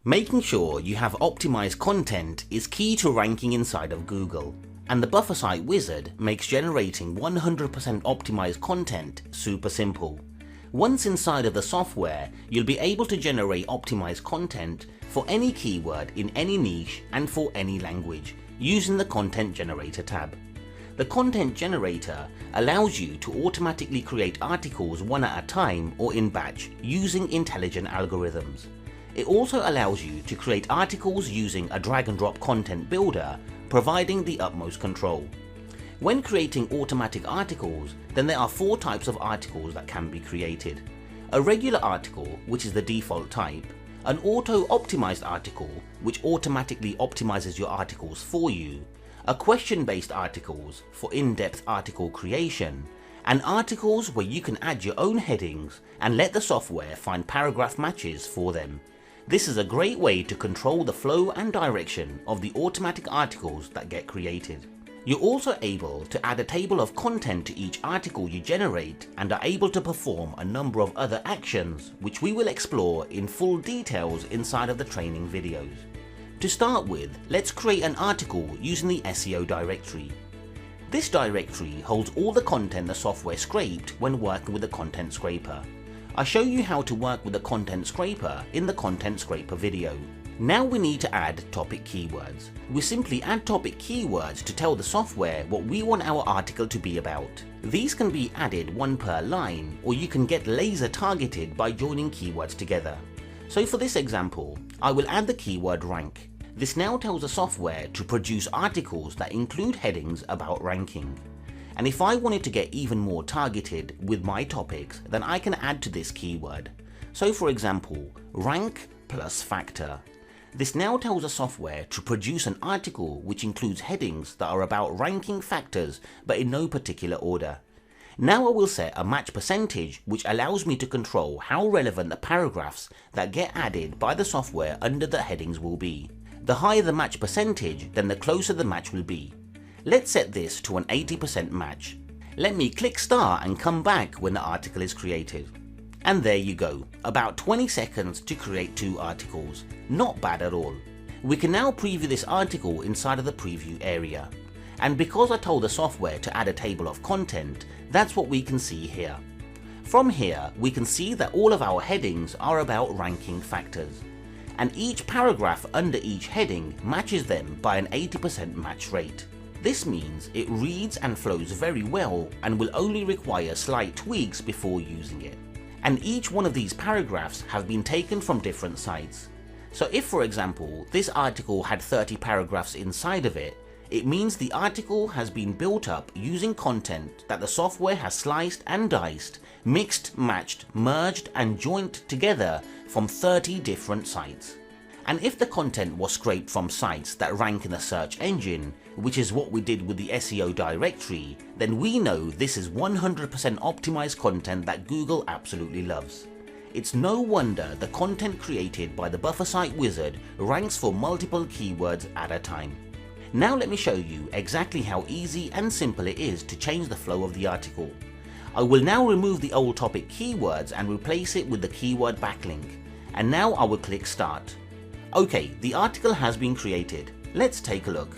Making sure you have optimized content is key to ranking inside of Google, and the Buffer Site Wizard makes generating 100% optimized content super simple. Once inside of the software, you'll be able to generate optimized content for any keyword in any niche and for any language using the Content Generator tab. The Content Generator allows you to automatically create articles one at a time or in batch using intelligent algorithms. It also allows you to create articles using a drag and drop content builder, providing the utmost control. When creating automatic articles, then there are 4 types of articles that can be created. A regular article, which is the default type, an auto-optimized article, which automatically optimizes your articles for you, a question-based articles for in-depth article creation, and articles where you can add your own headings and let the software find paragraph matches for them. This is a great way to control the flow and direction of the automatic articles that get created. You're also able to add a table of content to each article you generate and are able to perform a number of other actions which we will explore in full details inside of the training videos. To start with, let's create an article using the SEO directory. This directory holds all the content the software scraped when working with the Content Scraper. I show you how to work with the Content Scraper in the Content Scraper video. Now we need to add topic keywords. We simply add topic keywords to tell the software what we want our article to be about. These can be added one per line, or you can get laser targeted by joining keywords together. So for this example, I will add the keyword rank. This now tells the software to produce articles that include headings about ranking. And if I wanted to get even more targeted with my topics, then I can add to this keyword. So for example, rank plus factor. This now tells the software to produce an article which includes headings that are about ranking factors but in no particular order. Now I will set a match percentage which allows me to control how relevant the paragraphs that get added by the software under the headings will be. The higher the match percentage, then the closer the match will be. Let's set this to an 80% match. Let me click start and come back when the article is created. And there you go, about 20 seconds to create 2 articles. Not bad at all. We can now preview this article inside of the preview area. And because I told the software to add a table of content, that's what we can see here. From here, we can see that all of our headings are about ranking factors. And each paragraph under each heading matches them by an 80% match rate. This means it reads and flows very well and will only require slight tweaks before using it. And each one of these paragraphs have been taken from different sites. So if, for example, this article had 30 paragraphs inside of it, it means the article has been built up using content that the software has sliced and diced, mixed, matched, merged and joined together from 30 different sites. And if the content was scraped from sites that rank in the search engine, which is what we did with the SEO directory, then we know this is 100% optimized content that Google absolutely loves. It's no wonder the content created by the Buffer Site Wizard ranks for multiple keywords at a time. Now let me show you exactly how easy and simple it is to change the flow of the article. I will now remove the old topic keywords and replace it with the keyword backlink. And now I will click start. Okay, the article has been created. Let's take a look.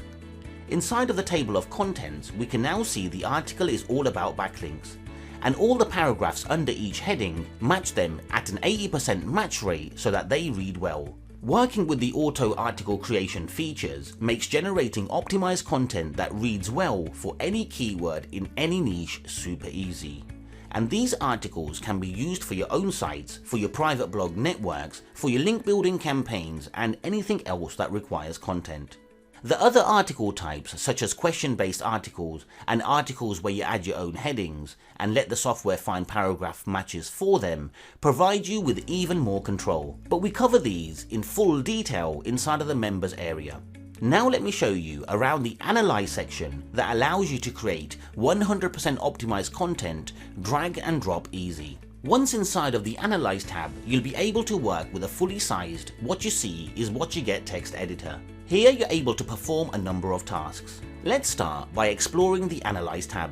Inside of the table of contents, we can now see the article is all about backlinks. And all the paragraphs under each heading match them at an 80% match rate so that they read well. Working with the auto article creation features makes generating optimized content that reads well for any keyword in any niche super easy. And these articles can be used for your own sites, for your private blog networks, for your link building campaigns and anything else that requires content. The other article types, such as question-based articles and articles where you add your own headings and let the software find paragraph matches for them, provide you with even more control. But we cover these in full detail inside of the members area. Now let me show you around the Analyze section that allows you to create 100% optimized content, drag and drop easy. Once inside of the Analyze tab, you'll be able to work with a fully sized "what you see is what you get" text editor. Here you're able to perform a number of tasks. Let's start by exploring the Analyze tab.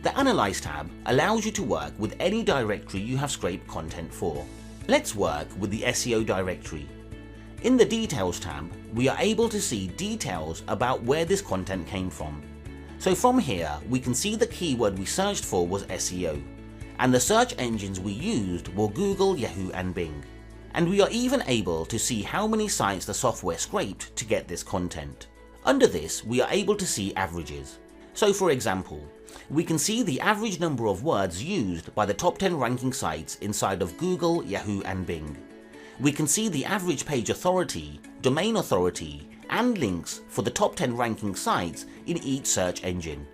The Analyze tab allows you to work with any directory you have scraped content for. Let's work with the SEO directory. In the Details tab, we are able to see details about where this content came from. So from here, we can see the keyword we searched for was SEO, and the search engines we used were Google, Yahoo and Bing. And we are even able to see how many sites the software scraped to get this content. Under this, we are able to see averages. So for example, we can see the average number of words used by the top 10 ranking sites inside of Google, Yahoo and Bing. We can see the average page authority, domain authority, and links for the top 10 ranking sites in each search engine.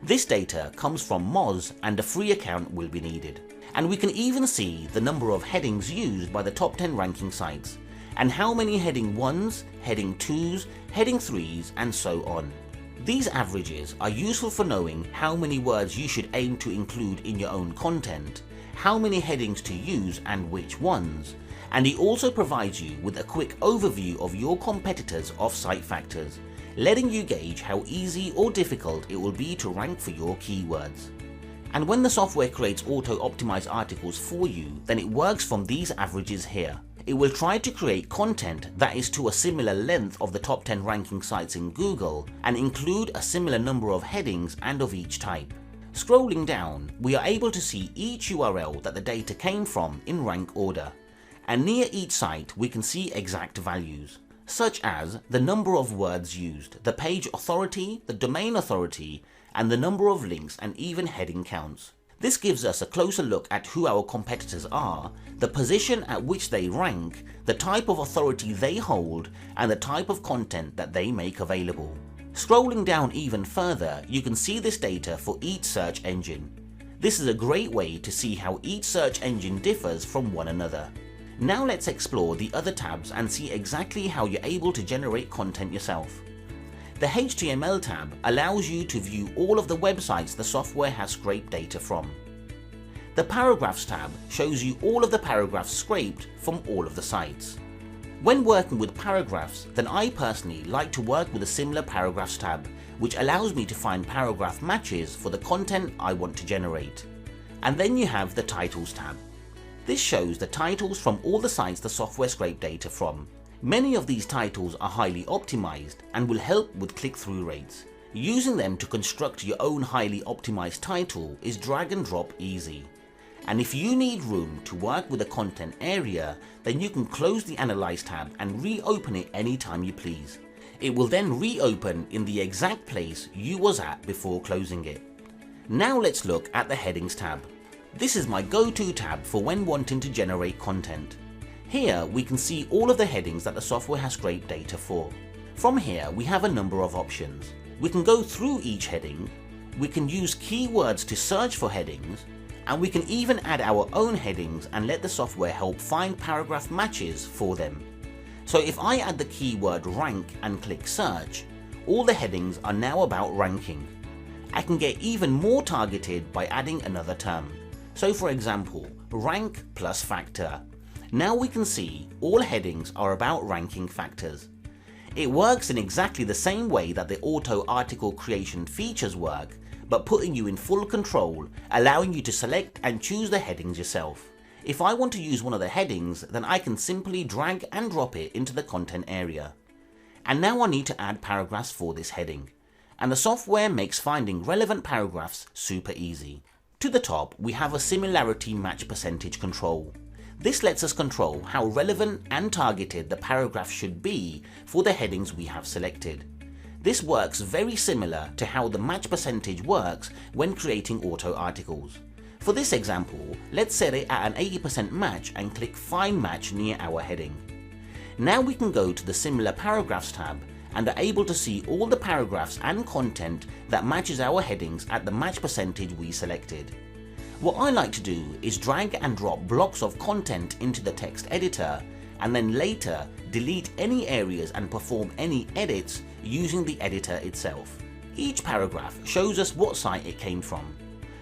This data comes from Moz and a free account will be needed. And we can even see the number of headings used by the top 10 ranking sites, and how many heading 1s, heading 2s, heading 3s, and so on. These averages are useful for knowing how many words you should aim to include in your own content, how many headings to use and which ones, and it also provides you with a quick overview of your competitors' off-site factors, letting you gauge how easy or difficult it will be to rank for your keywords. And when the software creates auto-optimized articles for you, then it works from these averages here. It will try to create content that is to a similar length of the top 10 ranking sites in Google and include a similar number of headings and of each type. Scrolling down, we are able to see each URL that the data came from in rank order. And near each site we can see exact values, such as the number of words used, the page authority, the domain authority, and the number of links and even heading counts. This gives us a closer look at who our competitors are, the position at which they rank, the type of authority they hold, and the type of content that they make available. Scrolling down even further, you can see this data for each search engine. This is a great way to see how each search engine differs from one another. Now let's explore the other tabs and see exactly how you're able to generate content yourself. The HTML tab allows you to view all of the websites the software has scraped data from. The Paragraphs tab shows you all of the paragraphs scraped from all of the sites. When working with paragraphs, then I personally like to work with a similar Paragraphs tab, which allows me to find paragraph matches for the content I want to generate. And then you have the Titles tab. This shows the titles from all the sites the software scraped data from. Many of these titles are highly optimized and will help with click-through rates. Using them to construct your own highly optimized title is drag and drop easy. And if you need room to work with a content area, then you can close the Analyze tab and reopen it anytime you please. It will then reopen in the exact place you was at before closing it. Now let's look at the Headings tab. This is my go-to tab for when wanting to generate content. Here we can see all of the headings that the software has scraped data for. From here we have a number of options. We can go through each heading, we can use keywords to search for headings, and we can even add our own headings and let the software help find paragraph matches for them. So if I add the keyword rank and click search, all the headings are now about ranking. I can get even more targeted by adding another term. So for example, rank plus factor. Now we can see all headings are about ranking factors. It works in exactly the same way that the auto article creation features work, but putting you in full control, allowing you to select and choose the headings yourself. If I want to use one of the headings, then I can simply drag and drop it into the content area. And now I need to add paragraphs for this heading. And the software makes finding relevant paragraphs super easy. To the top, we have a similarity match percentage control. This lets us control how relevant and targeted the paragraph should be for the headings we have selected. This works very similar to how the match percentage works when creating auto articles. For this example, let's set it at an 80% match and click Find Match near our heading. Now we can go to the Similar Paragraphs tab and are able to see all the paragraphs and content that matches our headings at the match percentage we selected. What I like to do is drag and drop blocks of content into the text editor and then later delete any areas and perform any edits using the editor itself. Each paragraph shows us what site it came from.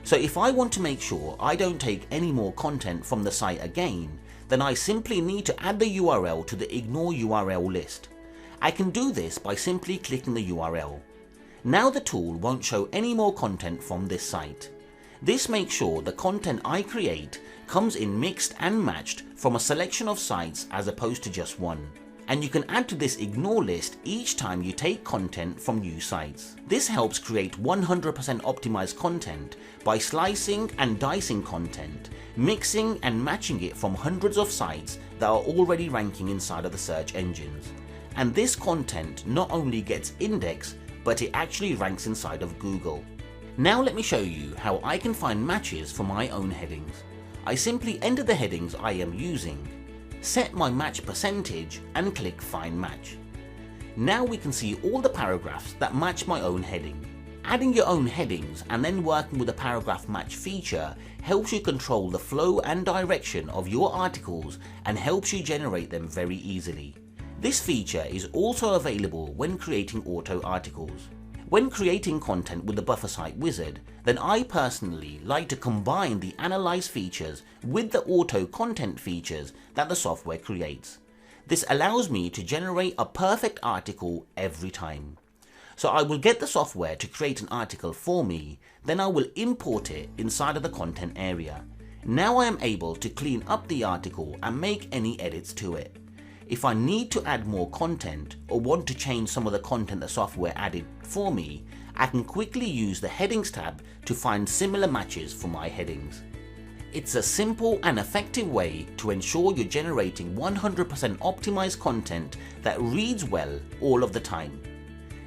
So if I want to make sure I don't take any more content from the site again, then I simply need to add the URL to the Ignore URL list. I can do this by simply clicking the URL. Now the tool won't show any more content from this site. This makes sure the content I create comes in mixed and matched from a selection of sites as opposed to just one. and you can add to this ignore list each time you take content from new sites. This helps create 100% optimized content by slicing and dicing content, mixing and matching it from hundreds of sites that are already ranking inside of the search engines. And this content not only gets indexed, but it actually ranks inside of Google. Now let me show you how I can find matches for my own headings. I simply enter the headings I am using, set my match percentage and click Find Match. Now we can see all the paragraphs that match my own heading. Adding your own headings and then working with the paragraph match feature helps you control the flow and direction of your articles and helps you generate them very easily. This feature is also available when creating auto articles. When creating content with the Buffer Site Wizard, then I personally like to combine the Analyze features with the auto content features that the software creates. This allows me to generate a perfect article every time. So I will get the software to create an article for me, then I will import it inside of the content area. Now I am able to clean up the article and make any edits to it. If I need to add more content or want to change some of the content the software added for me, I can quickly use the Headings tab to find similar matches for my headings. It's a simple and effective way to ensure you're generating 100% optimized content that reads well all of the time.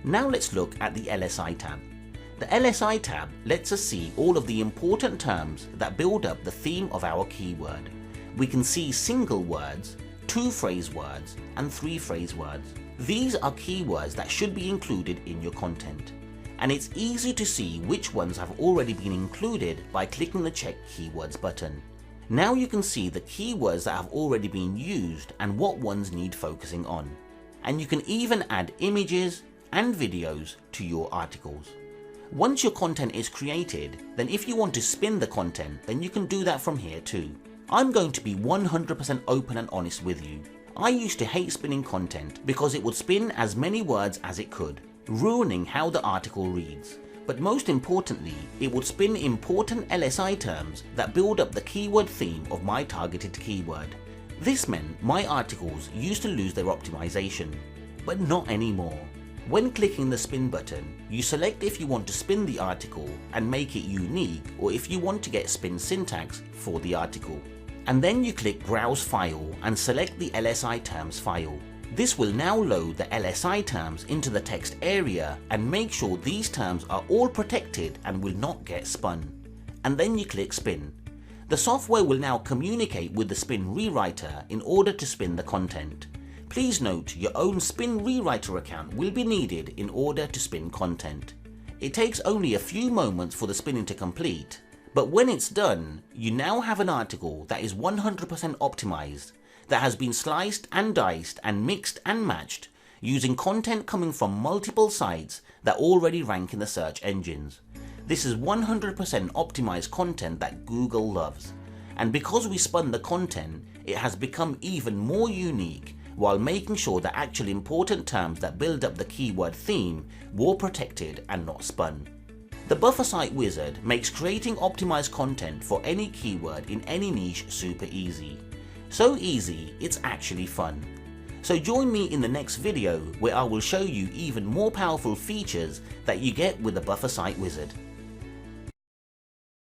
Now let's look at the LSI tab. The LSI tab lets us see all of the important terms that build up the theme of our keyword. We can see single words, 2 phrase words and 3 phrase words. These are keywords that should be included in your content, and it's easy to see which ones have already been included by clicking the Check Keywords button. Now you can see the keywords that have already been used and what ones need focusing on. And you can even add images and videos to your articles. Once your content is created, then if you want to spin the content, then you can do that from here too. I'm going to be 100% open and honest with you. I used to hate spinning content because it would spin as many words as it could, ruining how the article reads. But most importantly, it would spin important LSI terms that build up the keyword theme of my targeted keyword. This meant my articles used to lose their optimization, but not anymore. When clicking the spin button, you select if you want to spin the article and make it unique, or if you want to get spin syntax for the article. And then you click Browse File and select the LSI terms file. This will now load the LSI terms into the text area and make sure these terms are all protected and will not get spun. And then you click Spin. The software will now communicate with the spin rewriter in order to spin the content. Please note your own spin rewriter account will be needed in order to spin content. It takes only a few moments for the spinning to complete, but when it's done, you now have an article that is 100% optimized, that has been sliced and diced and mixed and matched using content coming from multiple sites that already rank in the search engines. This is 100% optimized content that Google loves, and because we spun the content, it has become even more unique while making sure the actual important terms that build up the keyword theme were protected and not spun. The Buffer Site Wizard makes creating optimized content for any keyword in any niche super easy. So easy, it's actually fun. So join me in the next video where I will show you even more powerful features that you get with the Buffer Site Wizard.